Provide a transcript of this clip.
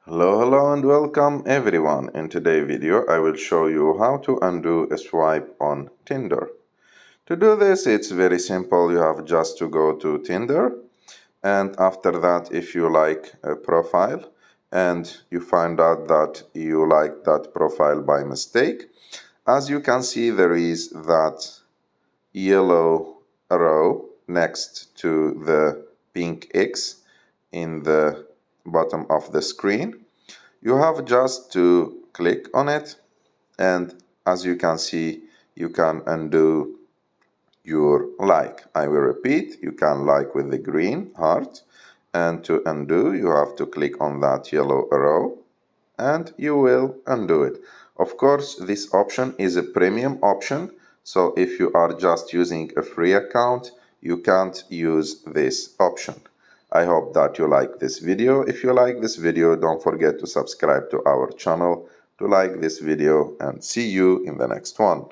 Hello and welcome everyone. In today's video I will show you how to undo a swipe on Tinder. To do this it's very simple. You have just to go to Tinder, and after that if you like a profile and you find out that you like that profile by mistake, as you can see there is that yellow arrow next to the pink X in the bottom of the screen. You have just to click on it, and as you can see, you can undo your like. I will repeat, you can like with the green heart, and to undo, you have to click on that yellow arrow, and you will undo it. Of course, this option is a premium option, so if you are just using a free account, you can't use this option. I hope that you like this video. If you like this video, don't forget to subscribe to our channel, to like this video, and see you in the next one.